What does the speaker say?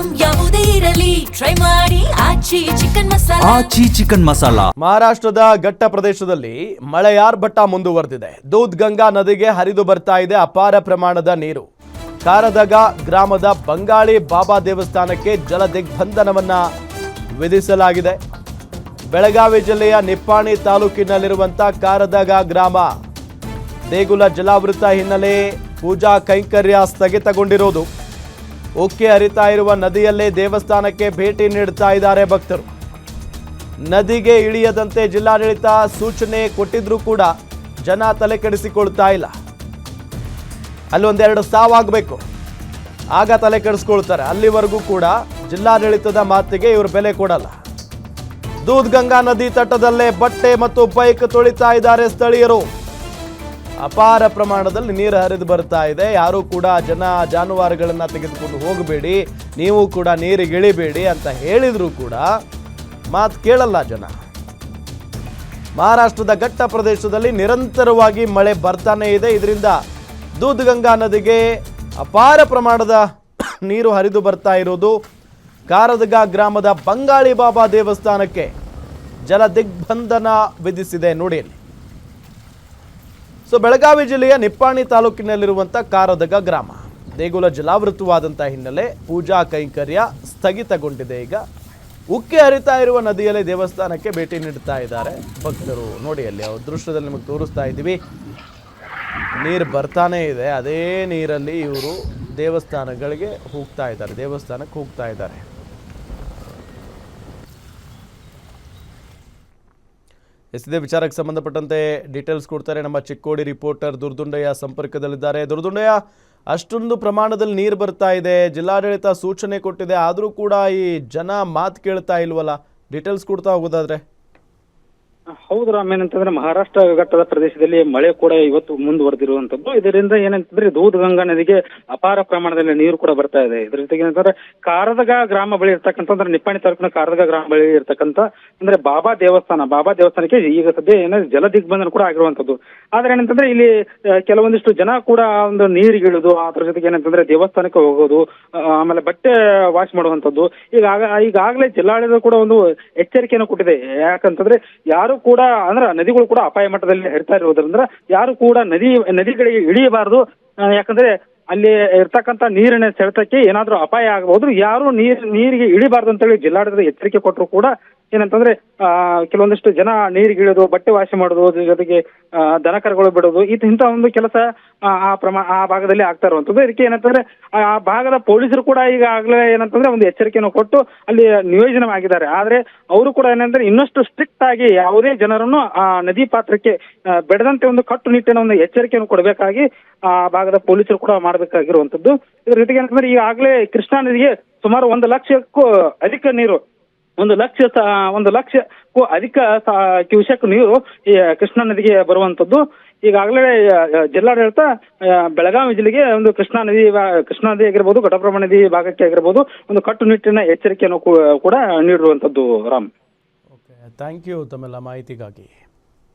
Item ಯಾವುದೇ ಇರಲಿ try ಮಾಡಿ ಆಚಿ ಚಿಕನ್ ಮಸಾಲಾ. ಮಹಾರಾಷ್ಟ್ರದ ಘಟ್ಟ ಪ್ರದೇಶದಲ್ಲಿ ಮಳೆ ಆರ್ಭಟ ಮುಂದುವರೆದಿದೆ. ದೂದ್ ಗಂಗಾ ನದಿಗೆ ಹರಿದು ಬರ್ತಾ ಇದೆ ಅಪಾರ ಪ್ರಮಾಣದ ನೀರು. ಕಾರದಗ ಗ್ರಾಮದ ಬಂಗಾಳಿ ಬಾಬಾ ದೇವಸ್ಥಾನಕ್ಕೆ ಜಲ ದಿಗ್ಬಂಧನವನ್ನ ವಿಧಿಸಲಾಗಿದೆ. ಬೆಳಗಾವಿ ಜಿಲ್ಲೆಯ ನಿಪ್ಪಾಣಿ ತಾಲೂಕಿನಲ್ಲಿರುವಂತಹ ಕಾರದಗ ಗ್ರಾಮ ದೇಗುಲ ಜಲಾವೃತ ಹಿನ್ನೆಲೆ ಪೂಜಾ ಕೈಂಕರ್ಯ ಸ್ಥಗಿತಗೊಂಡಿರುವುದು. ಉಕ್ಕಿ ಹರಿತಾ ಇರುವ ನದಿಯಲ್ಲೇ ದೇವಸ್ಥಾನಕ್ಕೆ ಭೇಟಿ ನೀಡುತ್ತಾ ಇದ್ದಾರೆ ಭಕ್ತರು. ನದಿಗೆ ಇಳಿಯದಂತೆ ಜಿಲ್ಲಾಡಳಿತ ಸೂಚನೆ ಕೊಟ್ಟಿದ್ರೂ ಕೂಡ ಜನ ತಲೆ ಕೆಡಿಸಿಕೊಳ್ತಾ ಇಲ್ಲ. ಅಲ್ಲೊಂದೆರಡು ಸಾವಾಗಬೇಕು, ಆಗ ತಲೆ ಕೆಡಿಸ್ಕೊಳ್ತಾರೆ. ಅಲ್ಲಿವರೆಗೂ ಕೂಡ ಜಿಲ್ಲಾಡಳಿತದ ಮಾತಿಗೆ ಇವರು ಬೆಲೆ ಕೊಡಲ್ಲ. ದೂದ್ ಗಂಗಾ ನದಿ ತಟದಲ್ಲೇ ಬಟ್ಟೆ ಮತ್ತು ಬೈಕ್ ತೊಳಿತಾ ಇದ್ದಾರೆ ಸ್ಥಳೀಯರು. ಅಪಾರ ಪ್ರಮಾಣದಲ್ಲಿ ನೀರು ಹರಿದು ಬರ್ತಾ ಇದೆ. ಯಾರೂ ಕೂಡ ಜನ ಜಾನುವಾರುಗಳನ್ನ ತೆಗೆದುಕೊಂಡು ಹೋಗಬೇಡಿ, ನೀವು ಕೂಡ ನೀರಿಗೆ ಇಳಿಬೇಡಿ ಅಂತ ಹೇಳಿದ್ರು ಕೂಡ ಮಾತು ಕೇಳಲ್ಲ ಜನ. ಮಹಾರಾಷ್ಟ್ರದ ಘಟ್ಟ ಪ್ರದೇಶದಲ್ಲಿ ನಿರಂತರವಾಗಿ ಮಳೆ ಬರ್ತಾನೆ ಇದೆ. ಇದರಿಂದ ದೂದ್ ಗಂಗಾ ನದಿಗೆ ಅಪಾರ ಪ್ರಮಾಣದ ನೀರು ಹರಿದು ಬರ್ತಾ ಇರೋದು. ಕಾರದಗ ಗ್ರಾಮದ ಬಂಗಾಳಿ ಬಾಬಾ ದೇವಸ್ಥಾನಕ್ಕೆ ಜಲ ದಿಗ್ಬಂಧನ ವಿಧಿಸಿದೆ ನೋಡಿ. ಸೊ ಬೆಳಗಾವಿ ಜಿಲ್ಲೆಯ ನಿಪ್ಪಾಣಿ ತಾಲೂಕಿನಲ್ಲಿರುವಂಥ ಕಾರದಗ ಗ್ರಾಮ ದೇಗುಲ ಜಲಾವೃತವಾದಂಥ ಹಿನ್ನೆಲೆ ಪೂಜಾ ಕೈಂಕರ್ಯ ಸ್ಥಗಿತಗೊಂಡಿದೆ. ಈಗ ಉಕ್ಕಿ ಹರಿತಾ ಇರುವ ನದಿಯಲ್ಲಿ ದೇವಸ್ಥಾನಕ್ಕೆ ಭೇಟಿ ನೀಡ್ತಾ ಇದ್ದಾರೆ ಭಕ್ತರು. ನೋಡಿ ಅಲ್ಲಿ ಅವ್ರ ದೃಶ್ಯದಲ್ಲಿ ನಿಮಗೆ ತೋರಿಸ್ತಾ ಇದ್ದೀವಿ. ನೀರು ಬರ್ತಾನೆ ಇದೆ. ಅದೇ ನೀರಲ್ಲಿ ಇವರು ದೇವಸ್ಥಾನಕ್ಕೆ ಹೋಗ್ತಾ ಇದ್ದಾರೆ. ಇದೇ ವಿಚಾರಕ್ಕೆ ಸಂಬಂಧಪಟ್ಟಂತೆ ಡೀಟೇಲ್ಸ್ ಕೊಡ್ತಾರೆ ನಮ್ಮ ಚಿಕ್ಕೋಡಿ ರಿಪೋರ್ಟರ್ ದುರ್ದುಂಡಯ್ಯ ಸಂಪರ್ಕದಲ್ಲಿದ್ದಾರೆ. ದುರ್ದುಂಡಯ್ಯ, ಅಷ್ಟೊಂದು ಪ್ರಮಾಣದಲ್ಲಿ ನೀರು ಬರ್ತಾ ಇದೆ, ಜಿಲ್ಲಾಡಳಿತ ಸೂಚನೆ ಕೊಟ್ಟಿದೆ, ಆದರೂ ಕೂಡ ಈ ಜನ ಮಾತು ಕೇಳ್ತಾ ಇಲ್ವಲ್ಲ? ಡೀಟೇಲ್ಸ್ ಕೊಡ್ತಾ ಹೋಗೋದಾದ್ರೆ. ಹೌದು ರಾಮ್, ಏನಂತಂದ್ರೆ ಮಹಾರಾಷ್ಟ್ರ ಘಟ್ಟದ ಪ್ರದೇಶದಲ್ಲಿ ಮಳೆ ಕೂಡ ಇವತ್ತು ಮುಂದುವರೆದಿರುವಂತದ್ದು. ಇದರಿಂದ ಏನಂತಂದ್ರೆ ದೂದ್ ಗಂಗಾ ನದಿಗೆ ಅಪಾರ ಪ್ರಮಾಣದಲ್ಲಿ ನೀರು ಕೂಡ ಬರ್ತಾ ಇದೆ. ಇದ್ರ ಜೊತೆಗೆ ಏನಂತಂದ್ರೆ ಕಾರದಗ ಗ್ರಾಮ ಬಳಿ ಇರ್ತಕ್ಕಂಥ ಅಂದ್ರೆ ನಿಪ್ಪಾಣಿ ತಾಲೂಕಿನ ಕಾರದಗ ಗ್ರಾಮ ಬಳಿ ಇರ್ತಕ್ಕಂಥ ಅಂದ್ರೆ ಬಾಬಾ ದೇವಸ್ಥಾನಕ್ಕೆ ಈಗ ಸದ್ಯ ಏನಾದ್ರೆ ಜಲ ದಿಗ್ಬಂಧನ ಕೂಡ ಆಗಿರುವಂತದ್ದು. ಆದ್ರೆ ಏನಂತಂದ್ರೆ ಇಲ್ಲಿ ಕೆಲವೊಂದಿಷ್ಟು ಜನ ಕೂಡ ಒಂದು ನೀರಿಗಿಳಿದು ಅದ್ರ ಜೊತೆಗೆ ಏನಂತಂದ್ರೆ ದೇವಸ್ಥಾನಕ್ಕೆ ಹೋಗೋದು, ಆಮೇಲೆ ಬಟ್ಟೆ ವಾಶ್ ಮಾಡುವಂತದ್ದು ಈಗಾಗಲೇ ಜಿಲ್ಲಾಡಳಿತ ಕೂಡ ಒಂದು ಎಚ್ಚರಿಕೆಯನ್ನು ಕೊಟ್ಟಿದೆ. ಯಾಕಂತಂದ್ರೆ ಯಾರು ಕೂಡ ಅಂದ್ರೆ ನದಿಗಳು ಕೂಡ ಅಪಾಯ ಮಟ್ಟದಲ್ಲಿ ಹರಿತಾ ಇರೋದ್ರಿಂದ ಯಾರು ಕೂಡ ನದಿಗಳಿಗೆ ಇಳಿಯಬಾರದು. ಯಾಕಂದ್ರೆ ಅಲ್ಲಿ ಇರ್ತಕ್ಕಂಥ ನೀರಿನ ಸೆಳೆತಕ್ಕೆ ಏನಾದ್ರೂ ಅಪಾಯ ಆಗಬಹುದು, ಯಾರು ನೀರಿಗೆ ಇಳಿಬಾರ್ದು ಅಂತೇಳಿ ಜಿಲ್ಲಾಡಳಿತ ಎಚ್ಚರಿಕೆ ಕೊಟ್ಟರು ಕೂಡ ಏನಂತಂದ್ರೆ ಕೆಲವೊಂದಿಷ್ಟು ಜನ ನೀರಿಗಿಳಿದು ಬಟ್ಟೆ ವಾಶಿ ಮಾಡೋದು, ಜೊತೆಗೆ ದನಕರುಗಳು ಬಿಡೋದು ಇಂಥ ಒಂದು ಕೆಲಸ ಆ ಭಾಗದಲ್ಲಿ ಆಗ್ತಾ ಇರುವಂತದ್ದು. ಇದಕ್ಕೆ ಏನಂತಂದ್ರೆ ಆ ಭಾಗದ ಪೊಲೀಸರು ಕೂಡ ಈಗಾಗಲೇ ಏನಂತಂದ್ರೆ ಒಂದು ಎಚ್ಚರಿಕೆಯನ್ನು ಕೊಟ್ಟು ಅಲ್ಲಿ ನಿಯೋಜನೆ ಆಗಿದ್ದಾರೆ. ಆದ್ರೆ ಅವರು ಕೂಡ ಏನಂದ್ರೆ ಇನ್ನಷ್ಟು ಸ್ಟ್ರಿಕ್ಟ್ ಆಗಿ ಯಾವುದೇ ಜನರನ್ನು ಆ ನದಿ ಪಾತ್ರಕ್ಕೆ ಬೆಳೆದಂತೆ ಒಂದು ಕಟ್ಟುನಿಟ್ಟಿನ ಒಂದು ಎಚ್ಚರಿಕೆಯನ್ನು ಕೊಡಬೇಕಾಗಿ ಆ ಭಾಗದ ಪೊಲೀಸರು ಕೂಡ ಮಾಡಬೇಕಾಗಿರುವಂತದ್ದು. ಇದ್ರ ಜೊತೆಗೆ ಏನಂತಂದ್ರೆ ಈಗಾಗಲೇ ಕೃಷ್ಣಾ ನದಿಗೆ ಸುಮಾರು 1 ಲಕ್ಷಕ್ಕೂ ಅಧಿಕ ನೀರು 1 ಲಕ್ಷಕ್ಕೂ ಅಧಿಕ ಕ್ಯೂಸೆಕ್ ನೀರು ಈ ಕೃಷ್ಣಾ ನದಿಗೆ ಬರುವಂತದ್ದು. ಈಗಾಗಲೇ ಜಿಲ್ಲಾಡಳಿತ ಬೆಳಗಾವಿ ಜಿಲ್ಲೆಗೆ ಒಂದು ಕೃಷ್ಣಾ ನದಿ ಆಗಿರ್ಬೋದು, ಘಟಪ್ರಭಾ ನದಿ ಭಾಗಕ್ಕೆ ಆಗಿರ್ಬೋದು ಒಂದು ಕಟ್ಟುನಿಟ್ಟಿನ ಎಚ್ಚರಿಕೆಯನ್ನು ಕೂಡ ನೀಡಿರುವಂತದ್ದು. ರಾಮ್, ಓಕೆ, ಥ್ಯಾಂಕ್ ಯು ತಮ್ಮೆಲ್ಲ ಮಾಹಿತಿಗಾಗಿ.